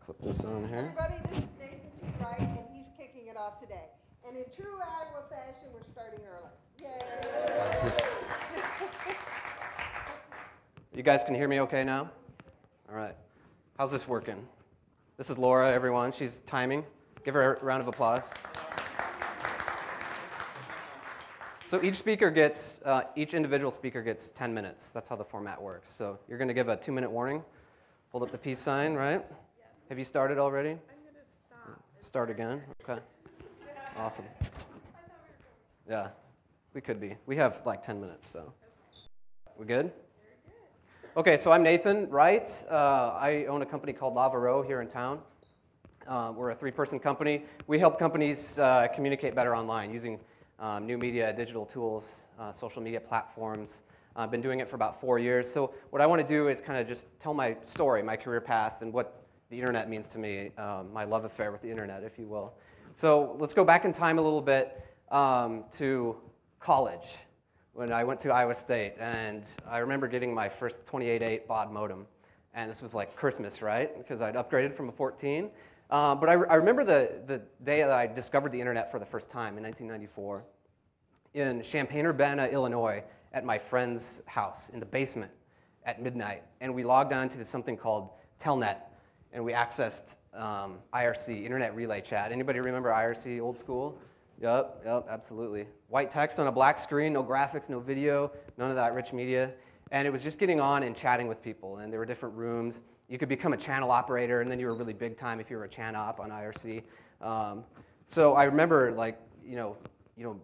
Clip this on here. Everybody, this is Nathan T. Wright, and he's kicking it off today. And in true Iowa fashion, we're starting early. Yay! You guys can hear me okay now? All right. How's this working? This is Laura, everyone. She's timing. Give her a round of applause. So each individual speaker gets 10 minutes. That's how the format works. So you're going to give a 2-minute warning. Hold up the peace sign, right? Yes. Have you started already? I'm going to stop. Start again? Okay. Awesome. Yeah, we could be. We have like 10 minutes, so. We good? Okay, so I'm Nathan Wright. I own a company called Lava Row here in town. We're a 3-person company. We help companies communicate better online using new media, digital tools, social media platforms. I've been doing it for about 4 years. So what I want to do is kind of just tell my story, my career path, and what the internet means to me, my love affair with the internet, if you will. So let's go back in time a little bit to college, when I went to Iowa State. And I remember getting my first 28.8 baud modem. And this was like Christmas, right? Because I'd upgraded from a 14. But I remember the day that I discovered the internet for the first time in 1994 in Champaign-Urbana, Illinois, at my friend's house in the basement at midnight. And we logged on to something called Telnet, and we accessed IRC, Internet Relay Chat. Anybody remember IRC, old school? Yep, absolutely. White text on a black screen, no graphics, no video, none of that rich media. And it was just getting on and chatting with people, and there were different rooms. You could become a channel operator, and then you were really big time if you were a chan op on IRC. So I remember, like,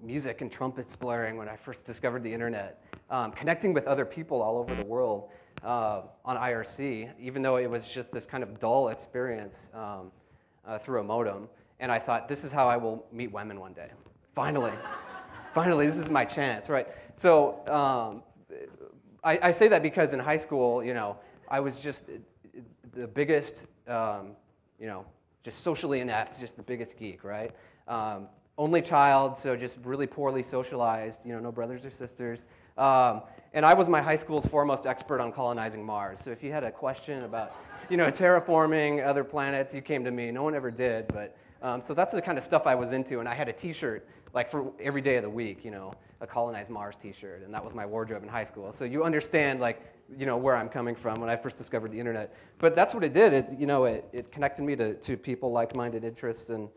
music and trumpets blaring when I first discovered the internet, connecting with other people all over the world on IRC, even though it was just this kind of dull experience through a modem. And I thought, this is how I will meet women one day. Finally, this is my chance, right? So I say that because in high school, I was just the biggest, just socially inept, just the biggest geek, right? Only child, so just really poorly socialized, no brothers or sisters. And I was my high school's foremost expert on colonizing Mars. So if you had a question about, terraforming other planets, you came to me. No one ever did, but so that's the kind of stuff I was into. And I had a T-shirt, like for every day of the week, a colonized Mars T-shirt, and that was my wardrobe in high school. So you understand, where I'm coming from when I first discovered the internet. But that's what it did. It connected me to people, like-minded interests, and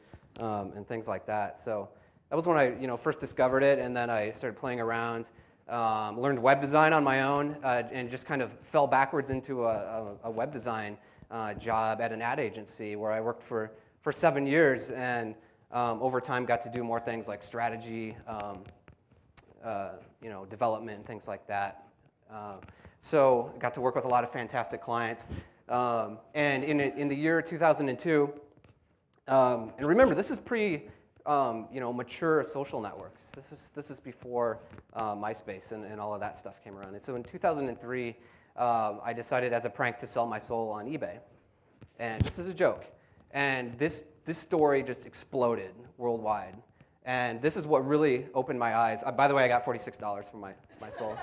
things like that. So that was when I first discovered it, and then I started playing around, learned web design on my own, and just kind of fell backwards into a web design job at an ad agency where I worked for 7 years, and over time got to do more things like strategy, development, and things like that. So got to work with a lot of fantastic clients. And in the year 2002, and remember, this is mature social networks. This is before MySpace and all of that stuff came around. And so in 2003, I decided as a prank to sell my soul on eBay, and just as a joke. And this story just exploded worldwide. And this is what really opened my eyes. By the way, I got $46 for my soul.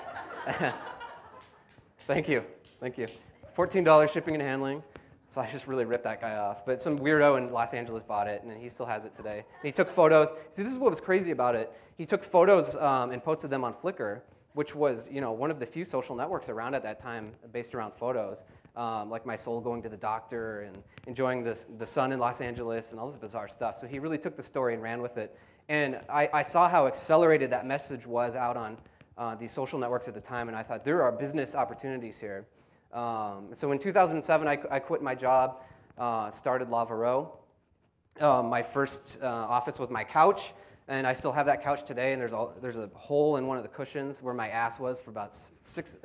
Thank you. $14 shipping and handling. So I just really ripped that guy off. But some weirdo in Los Angeles bought it, and he still has it today. And he took photos. See, this is what was crazy about it. He took photos and posted them on Flickr, which was one of the few social networks around at that time based around photos, like my soul going to the doctor and enjoying the sun in Los Angeles and all this bizarre stuff. So he really took the story and ran with it. And I saw how accelerated that message was out on these social networks at the time, and I thought, there are business opportunities here. So in 2007, I quit my job, started Lava Row. My first office was my couch, and I still have that couch today, and there's a hole in one of the cushions where my ass was for about 6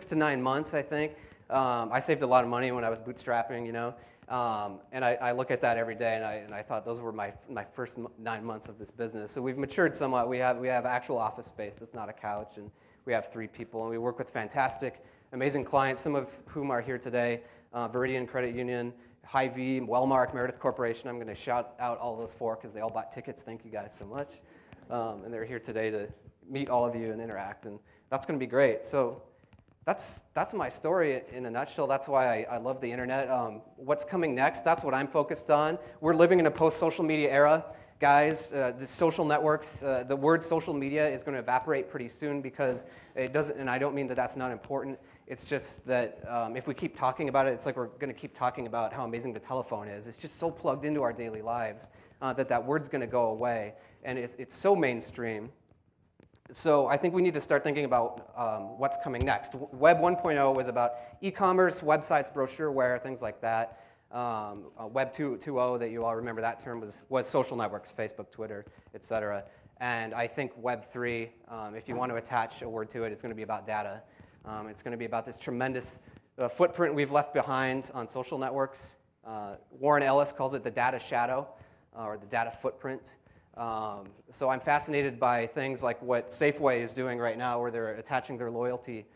to 9 months, I think. I saved a lot of money when I was bootstrapping, and I look at that every day, and I thought those were my first 9 months of this business. So we've matured somewhat. We have actual office space that's not a couch, and we have 3 people, and we work with fantastic, amazing clients, some of whom are here today: Veridian Credit Union, Hy-Vee, Wellmark, Meredith Corporation. I'm going to shout out all those 4 because they all bought tickets. Thank you guys so much. And they're here today to meet all of you and interact, and that's going to be great. So that's my story in a nutshell. That's why I love the internet. What's coming next? That's what I'm focused on. We're living in a post-social media era. Guys, the social networks, the word social media is going to evaporate pretty soon because it doesn't, and I don't mean that that's not important. It's just that if we keep talking about it, it's like we're going to keep talking about how amazing the telephone is. It's just so plugged into our daily lives that word's going to go away, and it's so mainstream. So I think we need to start thinking about what's coming next. Web 1.0 was about e-commerce, websites, brochureware, things like that. Web 2.0, that you all remember that term, was social networks, Facebook, Twitter, etc. And I think Web 3, if you want to attach a word to it, it's going to be about data. It's going to be about this tremendous footprint we've left behind on social networks. Warren Ellis calls it the data shadow, or the data footprint. So I'm fascinated by things like what Safeway is doing right now, where they're attaching their loyalty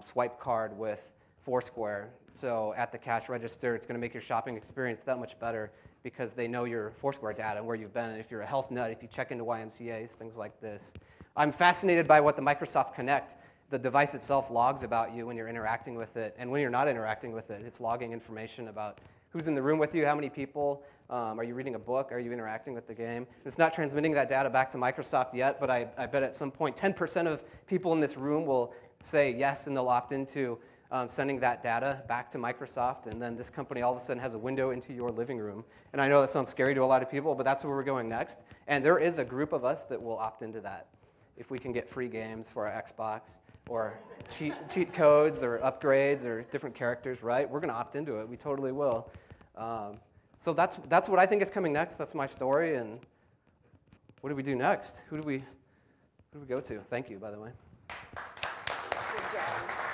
swipe card with Foursquare. So at the cash register, it's going to make your shopping experience that much better because they know your Foursquare data, where you've been. And if you're a health nut, if you check into YMCA's, things like this. I'm fascinated by what the Microsoft Kinect, the device itself, logs about you when you're interacting with it. And when you're not interacting with it, it's logging information about who's in the room with you, how many people, are you reading a book, are you interacting with the game. It's not transmitting that data back to Microsoft yet, but I bet at some point 10% of people in this room will say yes, and they'll opt into sending that data back to Microsoft, and then this company all of a sudden has a window into your living room. And I know that sounds scary to a lot of people, but that's where we're going next. And there is a group of us that will opt into that if we can get free games for our Xbox, or cheat codes, or upgrades, or different characters, right? We're going to opt into it. We totally will. So that's what I think is coming next. That's my story. And what do we do next? Who do we go to? Thank you, by the way. Good job.